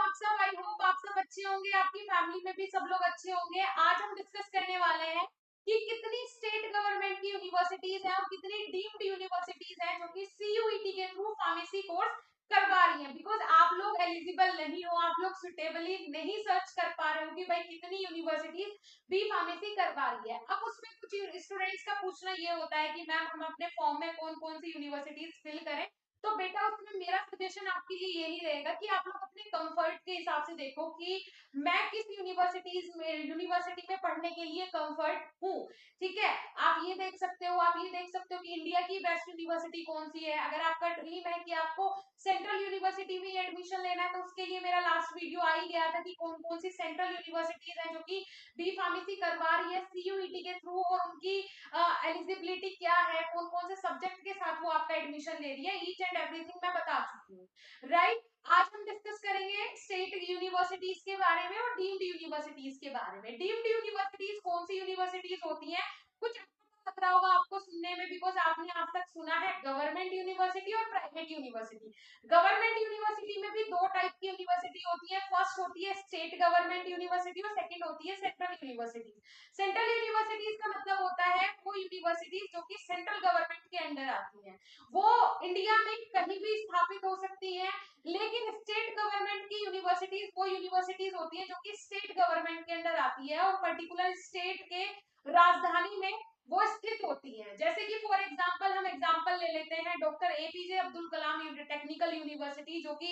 आप सब? I hope आप सब अच्छे होंगे, आपकी फैमिली में भी सब लोग अच्छे होंगे। आज हम डिस्कस करने वाले हैं कि कितनी स्टेट गवर्नमेंट की यूनिवर्सिटीज हैं और कितनी डीम्ड यूनिवर्सिटीज हैं जो कि सीयूईटी के थ्रू फार्मेसी कोर्स करवा रही हैं। बिकॉज आप लोग एलिजिबल नहीं हो, आप लोग सुटेबली नहीं सर्च कर पा रहे हो कि भाई कितनी यूनिवर्सिटीज बी फार्मेसी करवा रही है। अब उसमें कुछ स्टूडेंट्स का पूछना ये होता है कि मैम हम अपने फॉर्म में कौन कौन सी यूनिवर्सिटीज फिल करें। तो बेटा उसमें मेरा सजेशन आपके लिए यही रहेगा कि आप लोग अपने कंफर्ट के हिसाब से देखो कि मैं किस यूनिवर्सिटी में पढ़ने के लिए कंफर्ट हूँ। ठीक है, आप ये देख सकते हो, आप ये देख सकते हो कि इंडिया की बेस्ट यूनिवर्सिटी कौन सी है। अगर आपका ड्रीम है कि आपको सेंट्रल यूनिवर्सिटी में एडमिशन लेना है तो उसके लिए मेरा लास्ट वीडियो आ ही गया था कि कौन कौन सी सेंट्रल यूनिवर्सिटीज है जो कि बी फार्मेसी करवा रही है सीयूईटी के थ्रू, और उनकी एलिजिबिलिटी क्या है, कौन कौन से सब्जेक्ट के साथ वो आपका एडमिशन ले रही है, ईच एंड एवरीथिंग मैं बता चुकी हूँ। राइट, आज हम डिस्कस करेंगे स्टेट यूनिवर्सिटीज के बारे में और डीम्ड यूनिवर्सिटीज के बारे में। डीम्ड यूनिवर्सिटीज कौन सी यूनिवर्सिटीज होती हैं, कुछ लग रहा होगा आपको सुनने में, बिकॉज आपने आज तक सुना है गवर्नमेंट यूनिवर्सिटी और प्राइवेट यूनिवर्सिटी। गवर्नमेंट यूनिवर्सिटी में भी दो टाइप की यूनिवर्सिटी होती है, फर्स्ट होती है स्टेट गवर्नमेंट यूनिवर्सिटी और सेकंड होती है सेंट्रल यूनिवर्सिटी। सेंट्रल यूनिवर्सिटीज का मतलब होता है वो यूनिवर्सिटीज जो कि सेंट्रल गवर्नमेंट के अंडर आती हैं। वो इंडिया में कहीं भी स्थापित हो सकती है, लेकिन स्टेट गवर्नमेंट की यूनिवर्सिटीज वो यूनिवर्सिटीज होती है जो कि स्टेट गवर्नमेंट के अंडर आती है और पर्टिकुलर स्टेट के राजधानी में वो स्थित होती है। जैसे कि फॉर एग्जांपल हम एग्जांपल ले लेते हैं doctor APJ Abdul Kalam technical university, जो कि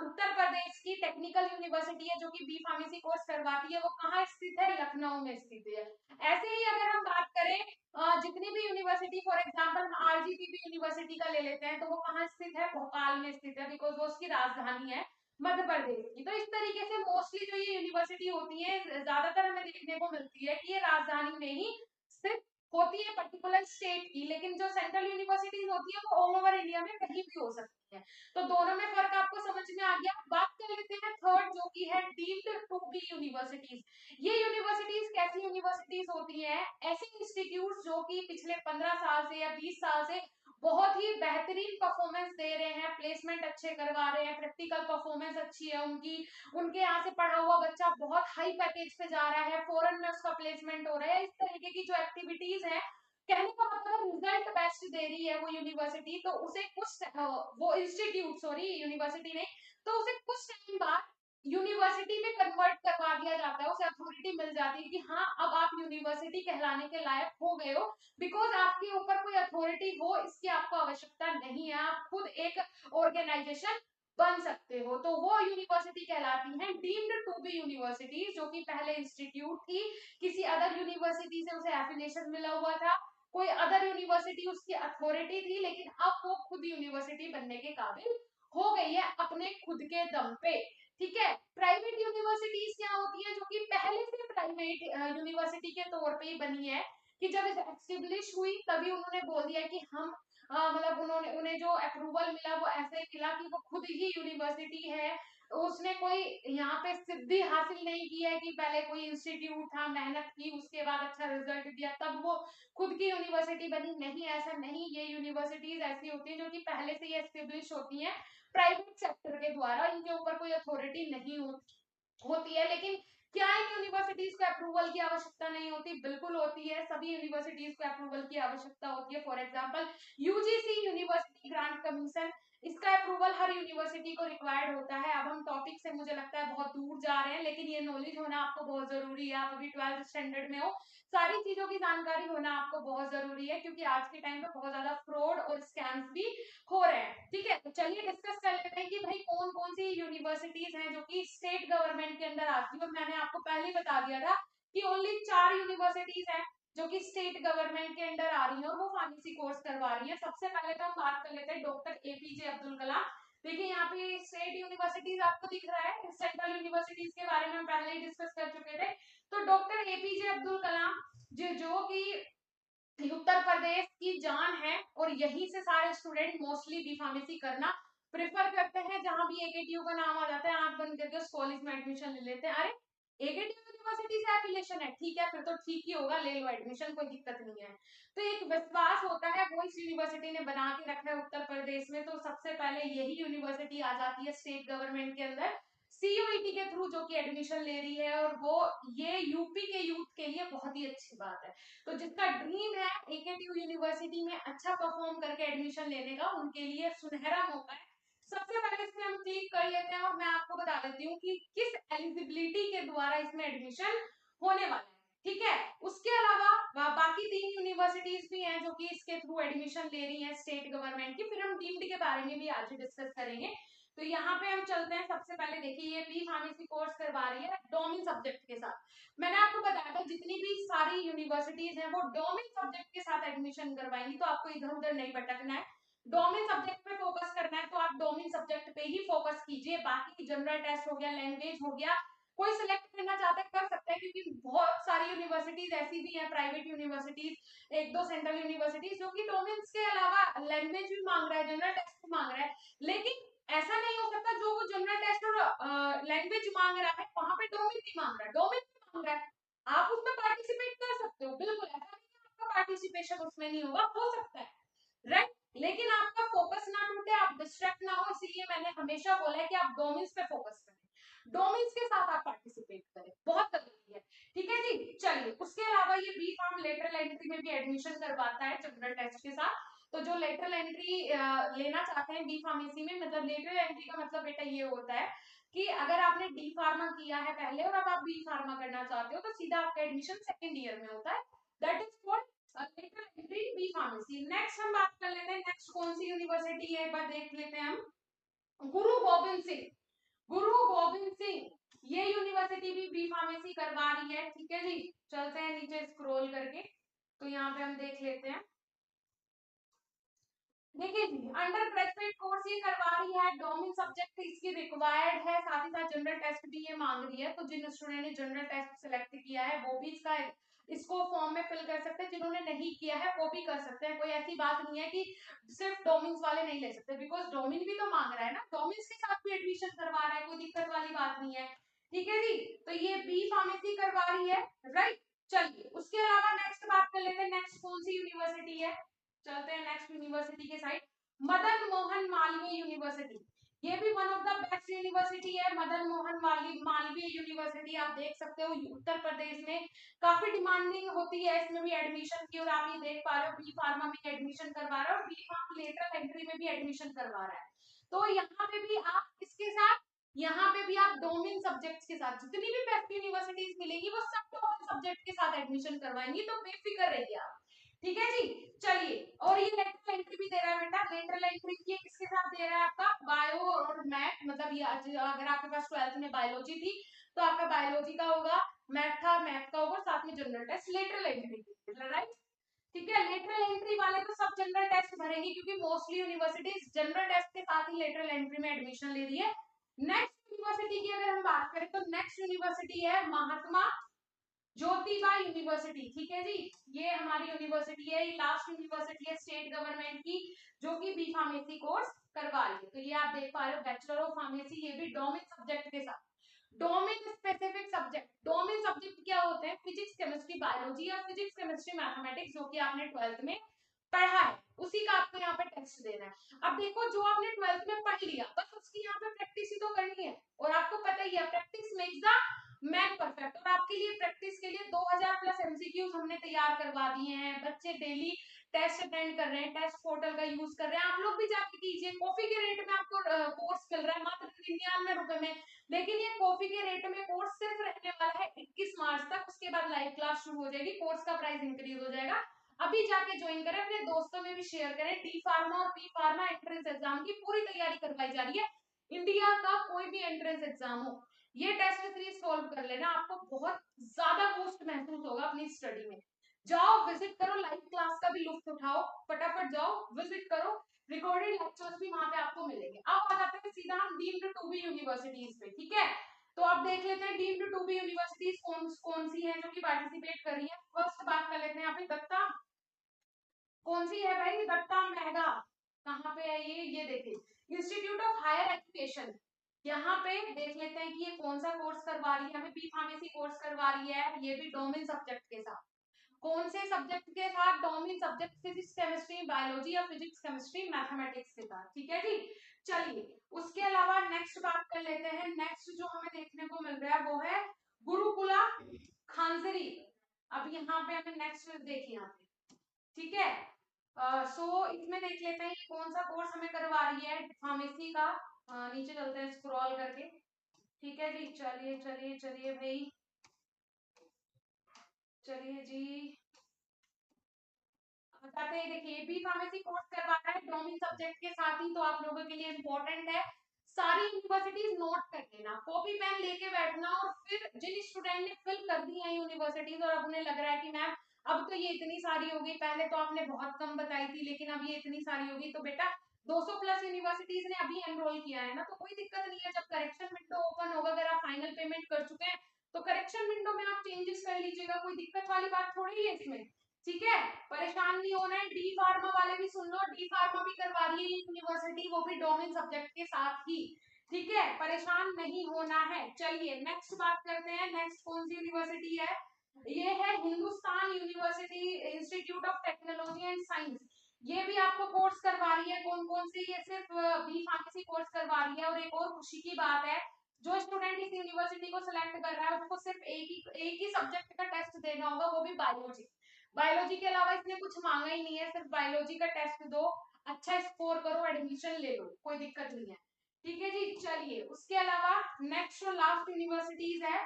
उत्तर प्रदेश की टेक्निकल यूनिवर्सिटी है, जो कि बी फार्मेसी कोर्स करवाती है। वो कहाँ स्थित है? लखनऊ में स्थित है। ऐसे ही अगर हम बात करें जितनी भी यूनिवर्सिटी, फॉर एग्जांपल हम आरजीपी यूनिवर्सिटी का ले लेते हैं, तो वो कहाँ स्थित है? भोपाल में स्थित है, बिकॉज वो उसकी राजधानी है मध्य प्रदेश की। तो इस तरीके से मोस्टली जो ये यूनिवर्सिटी होती है ज्यादातर हमें देखने को मिलती है कि ये राजधानी में ही स्थित होती है पर्टिकुलर स्टेट की, लेकिन जो सेंट्रल यूनिवर्सिटीज होती है वो ऑल ओवर इंडिया में कहीं भी हो सकती है। तो दोनों में फर्क आपको समझ में आ गया। बात कर लेते हैं थर्ड, जो की है डीम्ड टू बी यूनिवर्सिटीज। ये यूनिवर्सिटीज कैसी यूनिवर्सिटीज होती हैं? ऐसे इंस्टीट्यूट जो कि पिछले 15 साल से या 20 साल से बहुत ही बेहतरीन परफॉर्मेंस दे रहे हैं, प्लेसमेंट अच्छे करवा रहे हैं, प्रैक्टिकल परफॉर्मेंस अच्छी है उनकी, उनके यहाँ से पढ़ा हुआ बच्चा बहुत हाई पैकेज पे जा रहा है, फॉरेन में उसका प्लेसमेंट हो रहा है। इस तरीके की जो एक्टिविटीज है, कहने का मतलब रिजल्ट बेस्ट दे रही है वो यूनिवर्सिटी, तो उसे कुछ वो इंस्टीट्यूट, सॉरी यूनिवर्सिटी नहीं, तो उसे कुछ टाइम बाद यूनिवर्सिटी में कन्वर्ट करवा दिया जाता है, उसे अथॉरिटी मिल जाती है कि हाँ अब आप यूनिवर्सिटी कहलाने के लायक हो गए हो। बिकॉज आपके ऊपर कोई अथॉरिटी हो इसकी आपको आवश्यकता नहीं है, आप खुद एक ऑर्गेनाइजेशन बन सकते हो। तो वो यूनिवर्सिटी कहलाती है डीम्ड टू बी यूनिवर्सिटी, जो कि पहले इंस्टीट्यूट थी, किसी अदर यूनिवर्सिटी से उसे एफिलिएशन मिला हुआ था, कोई अदर यूनिवर्सिटी उसकी अथॉरिटी थी, लेकिन अब वो खुद यूनिवर्सिटी बनने के काबिल हो गई है अपने खुद के दम पे। ठीक है, प्राइवेट यूनिवर्सिटीज क्या होती है, जो कि पहले से प्राइवेट यूनिवर्सिटी के तौर पे ही बनी है, कि जब एस्टेब्लिश हुई तभी उन्होंने बोल दिया कि हम मतलब उन्होंने उन्हें जो अप्रूवल मिला वो ऐसे मिला कि वो खुद ही यूनिवर्सिटी है। उसने कोई यहाँ पे सिद्धि हासिल नहीं की है कि पहले कोई इंस्टीट्यूट था, मेहनत की, उसके बाद अच्छा रिजल्ट दिया तब वो खुद की यूनिवर्सिटी बनी। नहीं, ऐसा नहीं। ये यूनिवर्सिटीज ऐसी होती है जो कि पहले से ही एस्टेब्लिश होती हैं प्राइवेट सेक्टर के द्वारा, इनके ऊपर कोई अथॉरिटी नहीं होती है। लेकिन क्या इन यूनिवर्सिटीज को अप्रूवल की आवश्यकता नहीं होती? बिल्कुल होती है, सभी यूनिवर्सिटीज को अप्रूवल की आवश्यकता होती है। For example UGC university grant commission, इसका अप्रूवल हर यूनिवर्सिटी को रिक्वायर्ड होता है। अब हम टॉपिक से मुझे लगता है बहुत दूर जा रहे हैं, लेकिन ये नॉलेज होना आपको बहुत जरूरी है। आप अभी 12th स्टैंडर्ड में हो, सारी चीजों की जानकारी होना आपको बहुत जरूरी है, क्योंकि आज के टाइम पे बहुत ज्यादा फ्रॉड और स्कैम्स भी हो रहे हैं। ठीक है, तो चलिए डिस्कस कर लेते हैं कि भाई कौन कौन सी यूनिवर्सिटीज हैं जो कि स्टेट गवर्नमेंट के अंदर आती है। और मैंने आपको पहले ही बता दिया था कि ओनली 4 यूनिवर्सिटीज हैं जो कि स्टेट गवर्नमेंट के अंडर आ रही है और वो फार्मेसी कोर्स करवा रही है। सबसे पहले तो हम बात कर लेते हैं डॉक्टर एपीजे अब्दुल कलाम। देखिए यहाँ पे स्टेट यूनिवर्सिटीज आपको दिख रहा है, सेंट्रल यूनिवर्सिटीज के बारे में हम पहले ही डिस्कस कर चुके थे। तो डॉक्टर एपीजे अब्दुल कलाम जो कि उत्तर प्रदेश की जान है, और यहीं से सारे स्टूडेंट मोस्टली बी फार्मेसी करना प्रेफर करते हैं। जहां भी एकेटीयू का नाम आ जाता है आंख बंद करके उस कॉलेज में एडमिशन ले लेते हैं। अरे एकेटीयू यूनिवर्सिटी से एफिलिएशन है, ठीक है, फिर तो ठीक ही होगा, ले लो एडमिशन, कोई दिक्कत नहीं है। तो एक विश्वास होता है वो इस यूनिवर्सिटी ने बना के रखा है उत्तर प्रदेश में, तो सबसे पहले यही यूनिवर्सिटी आ जाती है स्टेट गवर्नमेंट के अंदर। सीयूईटी के थ्रू जो कि एडमिशन ले रही है, और वो ये यूपी के यूथ के लिए बहुत ही अच्छी बात है। तो जिसका ड्रीम है एकेटीयू यूनिवर्सिटी में अच्छा परफॉर्म करके एडमिशन लेने का, उनके लिए सुनहरा मौका है। सबसे पहले इसमें हम क्लिक कर लेते हैं और मैं आपको बता देती हूँ कि किस एलिजिबिलिटी के द्वारा इसमें एडमिशन होने वाला है। ठीक है, उसके अलावा बाकी 3 यूनिवर्सिटीज भी हैं जो कि इसके थ्रू एडमिशन ले रही हैं स्टेट गवर्नमेंट की, फिर हम डीम्ड के बारे में भी आज डिस्कस करेंगे। तो यहाँ पे हम चलते हैं, सबसे पहले देखिए ये बी फार्मेसी कोर्स करवा रही है डोमिन सब्जेक्ट के साथ। मैंने आपको बताया था जितनी भी सारी यूनिवर्सिटीज हैं वो डोमिन सब्जेक्ट के साथ एडमिशन करवाएंगी, तो आपको इधर उधर नहीं भटकना है, डोमिन सब्जेक्ट पे फोकस करना है, तो आप डोमिन सब्जेक्ट पे ही फोकस कीजिए। बाकी जनरल टेस्ट हो गया, लैंग्वेज हो गया, कोई सिलेक्ट करना चाहता है कर सकता है, क्योंकि बहुत सारी यूनिवर्सिटीज ऐसी भी हैं, प्राइवेट यूनिवर्सिटीज, एक दो सेंट्रल यूनिवर्सिटीज जो कि डोमेन्स के अलावा लैंग्वेज भी मांग रहा है, जनरल टेस्ट भी मांग रहा है, लेकिन ऐसा नहीं हो सकता जो वो जनरल टेस्ट और लैंग्वेज मांग रहा है वहां पे डोमेन नहीं मांग रहा है, डोमेन भी मांग रहा है, आप उसमें पार्टिसिपेट कर सकते हो, बिल्कुल ऐसा नहीं है आपका पार्टिसिपेशन उसमें नहीं होगा, हो सकता है, राइट, लेकिन आपका फोकस ना टूटे, आप डिस्ट्रैक्ट ना हो, इसलिए मैंने हमेशा बोला है कि आप डोमेन्स पे फोकस करें, डोमेन्स के साथ आप पार्टिसिपेट करें, बहुत जरूरी है। ठीक है जी, चलिए उसके अलावा ये बी फार्म लेटरल एंट्री में भी एडमिशन करवाता है जनरल टेस्ट के साथ। तो जो लेटरल एंट्री लेना चाहते हैं बी फार्मेसी में, मतलब लेटरल एंट्री का मतलब बेटा ये होता है कि अगर आपने डी फार्मा किया है पहले और अब आप बी फार्मा करना चाहते हो तो सीधा आपका एडमिशन सेकंड ईयर में होता है, that is called lateral entry B pharmacy. Next हम बात कर लेते हैं, नेक्स्ट कौन सी यूनिवर्सिटी है एक बार देख लेते हैं हम, गुरु गोविंद सिंह, गुरु गोविंद सिंह, ये यूनिवर्सिटी भी बी फार्मेसी करवा रही है। ठीक है जी, चलते हैं नीचे स्क्रॉल करके, तो यहाँ पे हम देख लेते हैं, देखिए जी अंडर ग्रेजुएट कोर्स ये करवा रही है, डोमेन सब्जेक्ट इसकी रिक्वायर्ड है, साथ ही साथ जनरल टेस्ट भी ये मांग रही है, तो जिन स्टूडेंट ने जनरल टेस्ट सिलेक्ट किया है वो भी इसको फॉर्म में फिल कर सकते हैं, जिन्होंने नहीं किया है वो भी कर सकते हैं, कोई ऐसी बात नहीं है कि सिर्फ डोमिन्स वाले नहीं ले सकते, बिकॉज डोमिन भी तो मांग रहा है ना, डोमिन्स के साथ भी एडमिशन करवा रहा है, कोई दिक्कत वाली बात नहीं है। ठीक है जी, तो ये बी फार्मेसी करवा रही है, राइट। चलिए उसके अलावा नेक्स्ट बात कर लेते हैं, नेक्स्ट कौन सी यूनिवर्सिटी है, चलते हैं नेक्स्ट यूनिवर्सिटी के साइड, मदन मोहन मालवीय यूनिवर्सिटी, ये भी one of the best university है, मदन मोहन मालवीय यूनिवर्सिटी, आप देख सकते हो उत्तर प्रदेश में काफी डिमांडिंग होती है इसमें भी एडमिशन की, और आप ये देख पा रहे हो बी फार्मा में एडमिशन करवा रहा है और बी फार्मा लेटरल एंट्री में भी एडमिशन करवा रहा है, तो यहाँ पे भी आप इसके साथ, यहाँ पे भी आप डोमेन सब्जेक्ट्स के साथ जितनी भी बेस्ट यूनिवर्सिटीज मिलेंगी वो सब डोमेन सब्जेक्ट के साथ एडमिशन करवाएंगी, तो बेफिक्र रहिए आप। ठीक है जी, चलिए, और ये लेटरल एंट्री भी दे रहा है बेटा, लेटरल एंट्री ये किसके साथ दे रहा है आपका बायो और मैथ, मतलब ये अगर आपके पास 12th में बायोलॉजी थी तो आपका बायोलॉजी का होगा, मैथ था मैथ का होगा, साथ में general test lateral entry, right. ठीक है, लेटरल एंट्री वाले तो सब जनरल टेस्ट भरेंगे क्योंकि मोस्टली यूनिवर्सिटीज जनरल टेस्ट के साथ ही लेटरल एंट्री में एडमिशन ले रही है। नेक्स्ट यूनिवर्सिटी की अगर हम बात करें तो नेक्स्ट यूनिवर्सिटी है महात्मा ज्योतिबा यूनिवर्सिटी। ठीक है जी, ये हमारी यूनिवर्सिटी है, ये लास्ट यूनिवर्सिटी है स्टेट गवर्नमेंट की जो कि बी फार्मेसी कोर्स करवा रही है, तो ये आप देख पा रहे हो बैचलर ऑफ फार्मेसी, ये भी डोमेन सब्जेक्ट के साथ, domain specific subject, domain subject क्या होते हैं, फिजिक्स केमिस्ट्री बायोलॉजी या फिजिक्स केमिस्ट्री मैथमेटिक्स जो कि आपने 12th में पढ़ा है उसी का आपको यहाँ पे टेस्ट देना है। अब देखो जो आपने 12th में पढ़ लिया बस उसकी यहाँ पे प्रैक्टिस ही तो करनी है, और आपको पता ही है practice makes the man perfect, और आपके लिए प्रैक्टिस के लिए 2000 प्लस एमसीक्यूज हमने तैयार करवा दिए हैं, बच्चे डेली टेस्ट अटेंड कर रहे हैं, टेस्ट पोर्टल का यूज कर रहे हैं, आप लोग भी जाके कीजिए, कॉफी के रेट में आपको कोर्स मिल रहा है मात्र 99 रुपए में, लेकिन ये कॉफी के रेट में कोर्स सिर्फ रहने वाला है 21 मार्च तक, उसके बाद लाइव क्लास शुरू हो जाएगी, कोर्स का प्राइस इंक्रीज हो जाएगा, अभी जाके ज्वाइन करें, अपने दोस्तों में भी शेयर करें, डी फार्मा और बी फार्मा एंट्रेंस एग्जाम की पूरी तैयारी करवाई जा रही है, इंडिया का कोई भी एंट्रेंस एग्जाम हो, ये टेस्ट सीरीज सॉल्व कर लेना, आपको बहुत ज्यादा बूस्ट महसूस होगा अपनी स्टडी में, जाओ विजिट करो, लाइव क्लास का भी लुत्फ उठाओ, फटाफट जाओ विजिट करो, रिकॉर्डेड लेक्चर्स भी वहां पे आपको मिलेंगे। अब आ जाते हैं सीधा हम डीम्ड टू बी यूनिवर्सिटीज पे, ठीक है, तो आप देख लेते हैं डीम्ड टू बी यूनिवर्सिटीज कौन कौन सी है जो कि पार्टिसिपेट कर रही है। फर्स्ट बात कर लेते हैं यहाँ पे दत्ता, कौन सी है भाई, दत्ता मेहगा, कहाँ पे है ये देखिए इंस्टीट्यूट ऑफ हायर एजुकेशन, यहाँ पे देख लेते हैं कि ये कौन सा कोर्स करवा रही है, हमें बी फार्मेसी कोर्स करवा रही है, ये भी डोमेन सब्जेक्ट के साथ, कौन से सब्जेक्ट के साथ, domain subject physics chemistry biology या फिजिक्स केमिस्ट्री मैथमेटिक्स के साथ। ठीक है जी, चलिए उसके अलावा नेक्स्ट बात कर लेते हैं। नेक्स्ट जो हमें देखने को मिल रहा है वो है गुरुकुला खानसरी। अब यहाँ पे हमें नेक्स्ट देखिए यहाँ पे, ठीक है। सो इसमें देख लेते हैं कौन सा कोर्स हमें करवा रही है फार्मेसी का। नीचे चलते हैं स्क्रॉल करके, ठीक है जी। चलिए चलिए चलिए भाई, चलिए जी बताते हैं। देखिए बी फार्मेसी कोर्स करवा रहा है डोमिन सब्जेक्ट के साथ ही, तो आप लोगों के लिए इंपॉर्टेंट है सारी यूनिवर्सिटीज नोट कर लेना, कॉपी पेन लेके बैठना। और फिर जिन स्टूडेंट ने फिल कर दी है यूनिवर्सिटीज और अब उन्हें लग रहा है कि मैम अब तो ये इतनी सारी होगी, पहले तो आपने बहुत कम बताई थी लेकिन अब ये इतनी सारी होगी, तो बेटा 200 प्लस यूनिवर्सिटीज ने अभी एनरोल किया है ना, तो कोई दिक्कत नहीं है। जब करेक्शन विंडो ओपन होगा, अगर आप फाइनल पेमेंट कर चुके हैं तो करेक्शन विंडो में आप चेंजेस कर लीजिएगा, कोई दिक्कत वाली बात थोड़ी है इसमें, ठीक है। परेशान नहीं होना है। डी फार्मा वाले भी सुन लो, डी फार्मा भी करवा रही है यूनिवर्सिटी, वो भी डोमेन सब्जेक्ट के साथ ही, ठीक है। परेशान नहीं होना है। चलिए नेक्स्ट बात करते हैं। नेक्स्ट कौन सी यूनिवर्सिटी है, ये है Hindustan university institute of technology and science. ये भी आपको कोर्स करवा रही है। कौन कौन से, ये सिर्फ बी फार्मेसी कोर्स करवा रही है। और एक और खुशी की बात है, जो स्टूडेंट इस यूनिवर्सिटी को सिलेक्ट कर रहा है उसको सिर्फ एक ही सब्जेक्ट का टेस्ट देना होगा, वो भी बायोलॉजी। बायोलॉजी के अलावा इसने कुछ मांगा ही नहीं है, सिर्फ बायोलॉजी का टेस्ट दो, अच्छा स्कोर करो, एडमिशन ले लो, कोई दिक्कत नहीं है, ठीक है जी। चलिए उसके अलावा नेक्स्ट और लास्ट यूनिवर्सिटीज है,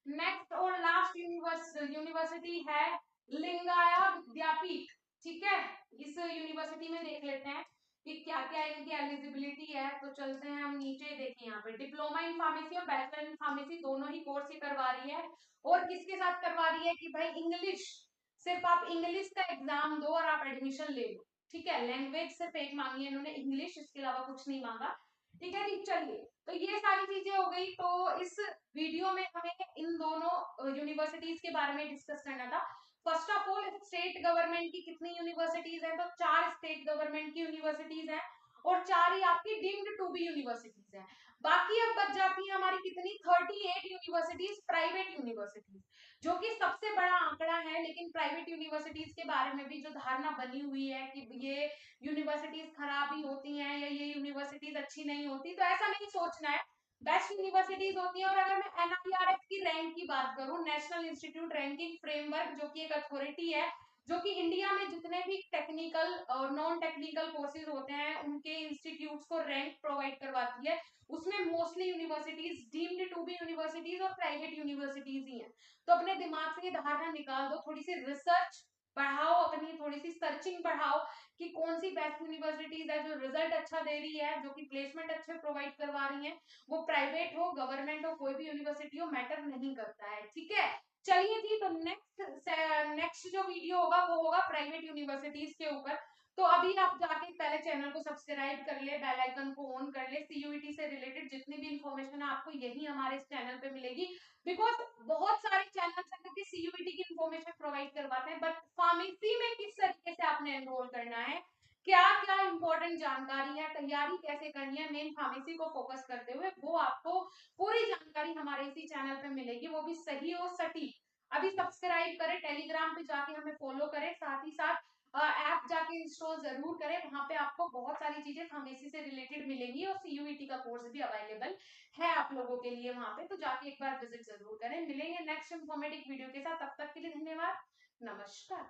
नेक्स्ट और लास्ट यूनिवर्सिटी है लिंगाया विद्यापीठ, ठीक है। इस यूनिवर्सिटी में देख लेते हैं कि क्या क्या इनकी एलिजिबिलिटी है। तो चलते हैं हम नीचे, देखिए यहाँ पे डिप्लोमा इन फार्मेसी और बैचलर इन फार्मेसी दोनों ही कोर्स ही करवा रही है। और किसके साथ करवा रही है कि भाई इंग्लिश, सिर्फ आप इंग्लिश का एग्जाम दो और आप एडमिशन ले लो, ठीक है। लैंग्वेज सिर्फ एक मांगी है इन्होंने, इंग्लिश, इसके अलावा कुछ नहीं मांगा, ठीक है जी। चलिए तो ये सारी चीजें हो गई। तो इस वीडियो में हमें इन दोनों यूनिवर्सिटीज के बारे में डिस्कस करना था। First of all state government की कितनी यूनिवर्सिटीज हैं, तो 4 स्टेट गवर्नमेंट की यूनिवर्सिटीज हैं और 4 ही आपकी डीम्ड टू बी यूनिवर्सिटीज हैं। बाकी अब बच जाती है हमारी कितनी, 38 यूनिवर्सिटीज प्राइवेट यूनिवर्सिटीज, जो कि सबसे बड़ा आंकड़ा है। लेकिन प्राइवेट यूनिवर्सिटीज के बारे में भी जो धारणा बनी हुई है कि ये यूनिवर्सिटीज खराब ही होती हैं या ये यूनिवर्सिटीज अच्छी नहीं होती, तो ऐसा नहीं सोचना है, बेस्ट यूनिवर्सिटीज होती है। और अगर मैं एनआईआरएफ की रैंक की बात करूं, नेशनल इंस्टीट्यूट रैंकिंग फ्रेमवर्क, जो कि एक अथॉरिटी है जो कि इंडिया में जितने भी टेक्निकल और नॉन टेक्निकल कोर्सेज होते हैं उनके इंस्टीट्यूट्स को रैंक प्रोवाइड करवाती है, उसमें mostly universities deemed to be universities और प्राइवेट यूनिवर्सिटीज ही हैं। तो अपने दिमाग से ये धारणा निकाल दो, थोड़ी सी रिसर्च बढ़ाओ, अपनी थोड़ी सी सर्चिंग बढ़ाओ कि कौन सी बेस्ट यूनिवर्सिटीज है जो रिजल्ट अच्छा दे रही है, जो कि प्लेसमेंट अच्छे प्रोवाइड करवा रही है। वो प्राइवेट हो, गवर्नमेंट हो, कोई भी यूनिवर्सिटी हो, मैटर नहीं करता है, ठीक है। चलिए जी, तो नेक्स्ट जो वीडियो होगा वो होगा प्राइवेट यूनिवर्सिटीज के ऊपर। तो अभी आप जाके पहले चैनल को सब्सक्राइब कर ले, बेल आइकन को ऑन कर ले, सीयूईटी से रिलेटेड जितनी भी इंफॉर्मेशन है आपको यही हमारे इस चैनल पे मिलेगी। बिकॉज बहुत सारे चैनल्स हैं जो सीयूईटी की इंफॉर्मेशन प्रोवाइड करवाते हैं, बट फार्मेसी में किस तरीके से आपने एनरोल करना है, क्या क्या इंपॉर्टेंट जानकारी है, तैयारी कैसे करनी है मेन फार्मेसी को फोकस करते हुए, वो आपको पूरी जानकारी हमारे इसी चैनल पे मिलेगी, वो भी सही और सटीक। अभी सब्सक्राइब करें, टेलीग्राम पे जाके हमें फॉलो करें, साथ ही साथ ऐप जाके इंस्टॉल जरूर करें, वहां पे आपको बहुत सारी चीजें फार्मेसी से रिलेटेड मिलेंगी और सीयूईटी का कोर्स भी अवेलेबल है आप लोगों के लिए वहां पे, तो जाके एक बार विजिट जरूर करें। मिलेंगे नेक्स्ट इंफॉर्मेटिव वीडियो के साथ, तब तक के लिए धन्यवाद, नमस्कार।